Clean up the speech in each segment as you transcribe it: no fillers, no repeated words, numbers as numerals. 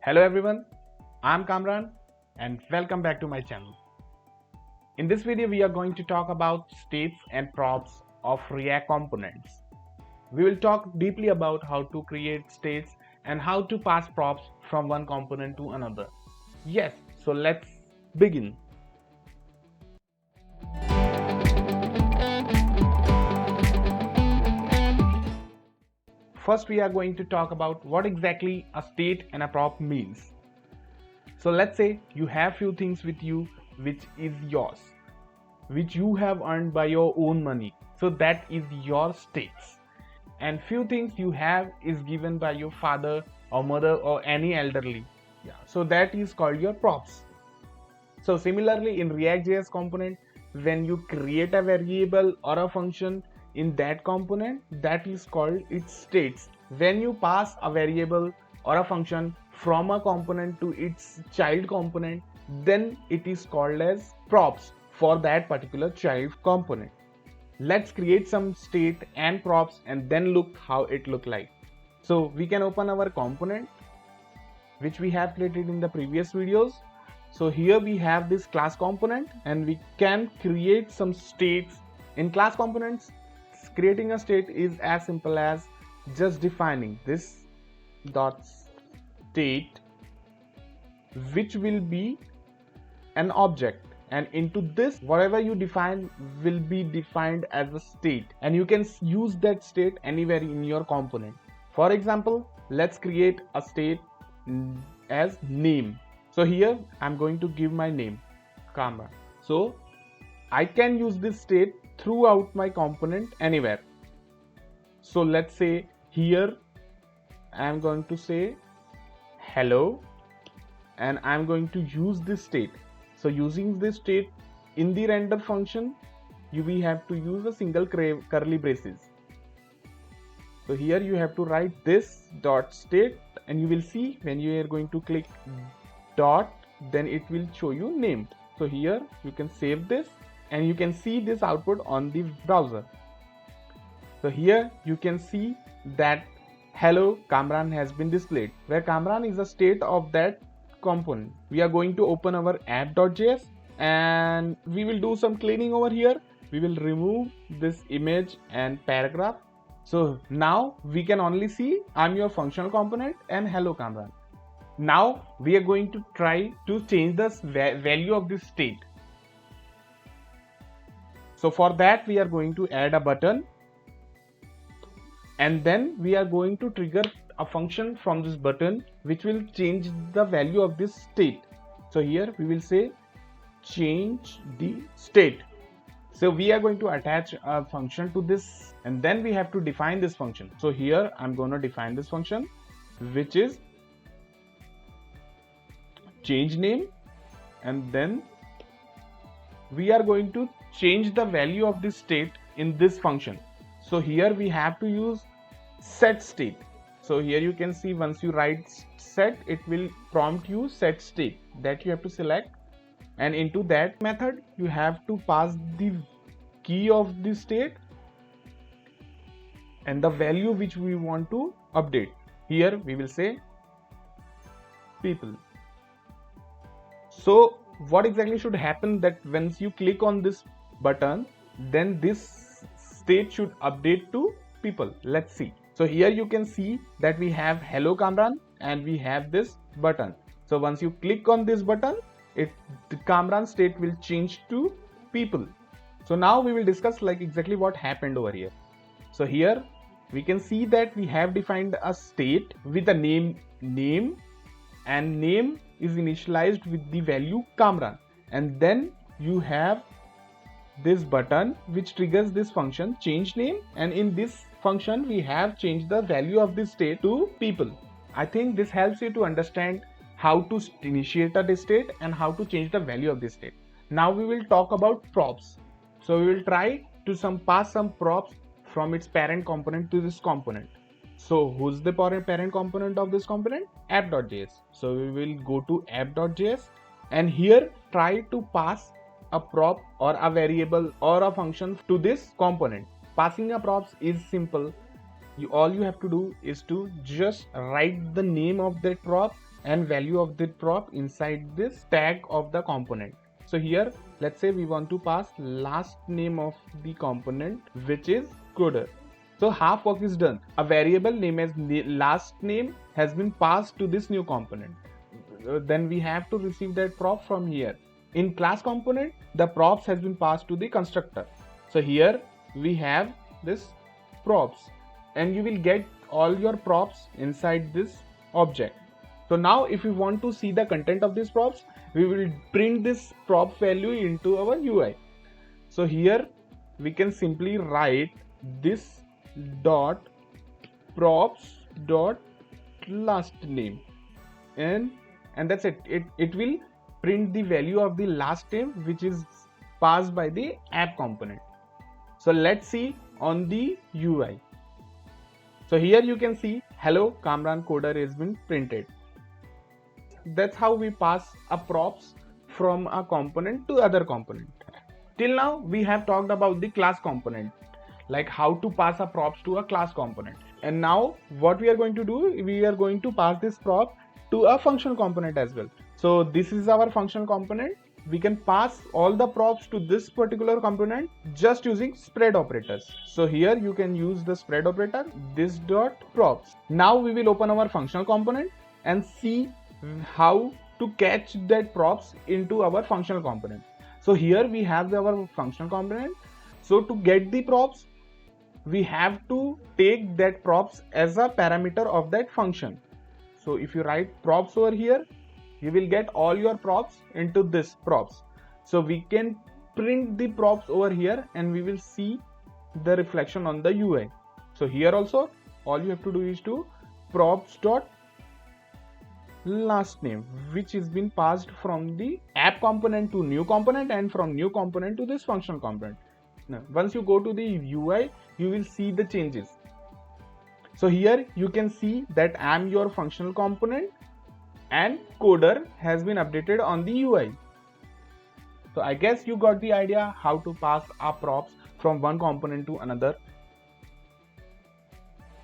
Hello everyone, I'm Kamran and welcome back to my channel. In this video we are going to talk about states and props of React components. We will talk deeply about how to create states and how to pass props from one component to another. Yes, so let's begin. First we are going to talk about what exactly a state and a prop means. So let's say you have few things with you which is yours, which you have earned by your own money. So that is your states. And few things you have is given by your father or mother or any elderly. Yeah. So that is called your props. So similarly in React.js component, when you create a variable or a function in that component, that is called its states. When you pass a variable or a function from a component to its child component, then it is called as props for that particular child component. Let's create some state and props and then look how it look like. So we can open our component which we have created in the previous videos. So here we have this class component and we can create some states in class components. Creating a state is as simple as just defining this dot state, which will be an object, and into this whatever you define will be defined as a state, and you can use that state anywhere in your component. For example, let's create a state as name. So here I'm going to give my name Kamran. So I can use this state throughout my component anywhere. So let's say here I'm going to say hello and I'm going to use this state. So using this state in the render function, we have to use a single curly braces. So here you have to write this dot state, and you will see when you are going to click dot, then it will show you name. So here you can save this and you can see this output on the browser. So here you can see that hello Kamran has been displayed, where Kamran is a state of that component. We are going to open our app.js and we will do some cleaning over here. We will remove this image and paragraph. So now we can only see I'm your functional component and hello Kamran. Now we are going to try to change the value of this state. So for that we are going to add a button, and then we are going to trigger a function from this button which will change the value of this state. So here we will say change the state. So we are going to attach a function to this, and then we have to define this function. So here I'm going to define this function, which is change name, and then we are going to change the value of this state in this function. So here we have to use set state. So here you can see once you write set, it will prompt you set state, that you have to select, and into that method you have to pass the key of the state and the value which we want to update. Here we will say people. So what exactly should happen, that once you click on this button, then this state should update to people. Let's see. So here you can see that we have hello Kamran and we have this button. So once you click on this button, the Kamran state will change to people. So now we will discuss like exactly what happened over here. So here we can see that we have defined a state with a name, and name is initialized with the value Kamran, and then you have this button which triggers this function change name, and in this function we have changed the value of this state to people. I think this helps you to understand how to initiate a state and how to change the value of this state. Now we will talk about props. So we will try to pass some props from its parent component to this component. So who's the parent component of this component? App.js. So we will go to app.js and here try to pass a prop or a variable or a function to this component. Passing a props is simple. All you have to do is to just write the name of that prop and value of the prop inside this tag of the component. So here let's say we want to pass last name of the component, which is coder. So half work is done. A variable name as last name has been passed to this new component. Then we have to receive that prop from here. In class component, the props has been passed to the constructor. So here we have this props, and you will get all your props inside this object. So now if we want to see the content of these props, we will print this prop value into our UI. So here we can simply write this dot props dot last name, and that's it. It will print the value of the last name, which is passed by the app component. So let's see on the UI. So here you can see hello Kamran coder has been printed. That's how we pass a props from a component to other component. Till now we have talked about the class component, like how to pass a props to a class component. And now what we are going to do, we are going to pass this prop to a functional component as well. So this is our functional component. We can pass all the props to this particular component just using spread operators. So here you can use the spread operator, this dot props. Now we will open our functional component and see how to catch that props into our functional component. So here we have our functional component. So to get the props, we have to take that props as a parameter of that function. So if you write props over here, you will get all your props into this props. So we can print the props over here and we will see the reflection on the UI. So here also all you have to do is to props dot last name, which is been passed from the app component to new component and from new component to this functional component. Now once you go to the UI, you will see the changes. So here you can see that I am your functional component and coder has been updated on the UI. So I guess you got the idea how to pass our props from one component to another.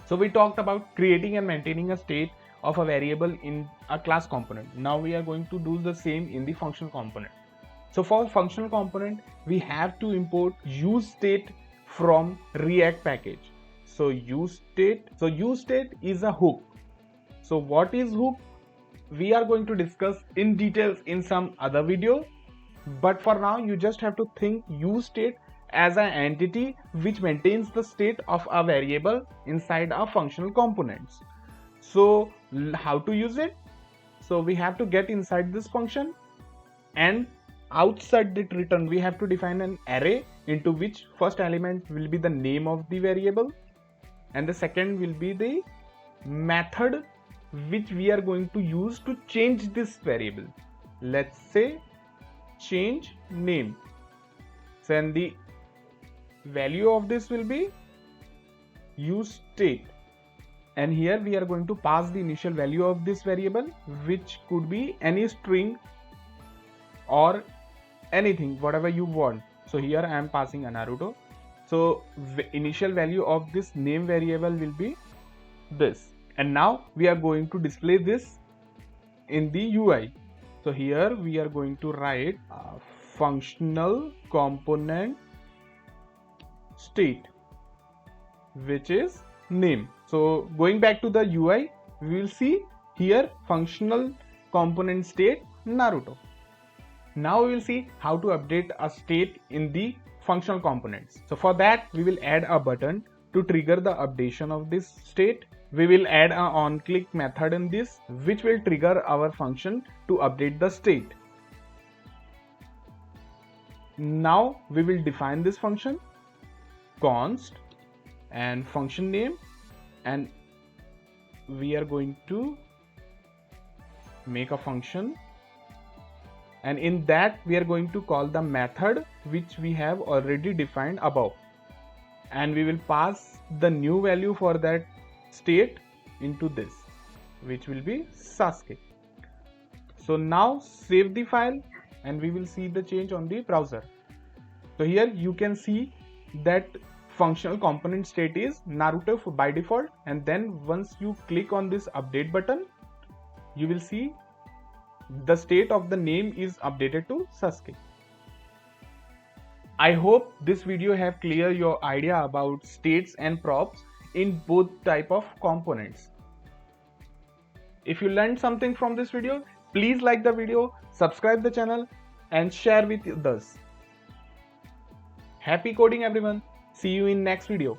So we talked about creating and maintaining a state of a variable in a class component. Now we are going to do the same in the functional component. So for functional component, we have to import useState from React package. So useState is a hook. So what is hook? We are going to discuss in details in some other video, but for now you just have to think useState as an entity which maintains the state of a variable inside our functional components. So how to use it? So we have to get inside this function, and outside the return we have to define an array into which first element will be the name of the variable and the second will be the method which we are going to use to change this variable. Let's say change name. So and the value of this will be useState. And here we are going to pass the initial value of this variable, which could be any string or anything, whatever you want. So here I am passing a Naruto. So initial value of this name variable will be this. And now we are going to display this in the UI. So here we are going to write functional component state, which is name. So going back to the UI, we will see here functional component state Naruto. Now we will see how to update a state in the functional components. So for that we will add a button to trigger the updation of this state. We will add an onClick method in this, which will trigger our function to update the state. Now we will define this function const and function name, and we are going to make a function, and in that we are going to call the method which we have already defined above, and we will pass the new value for that state into this, which will be Sasuke. So now save the file and we will see the change on the browser. So here you can see that functional component state is Naruto by default, and then once you click on this update button, you will see the state of the name is updated to Sasuke. I hope this video have clear your idea about states and props in both type of components. If you learned something from this video, please like the video, subscribe the channel and share with others. Happy coding everyone. See you in next video.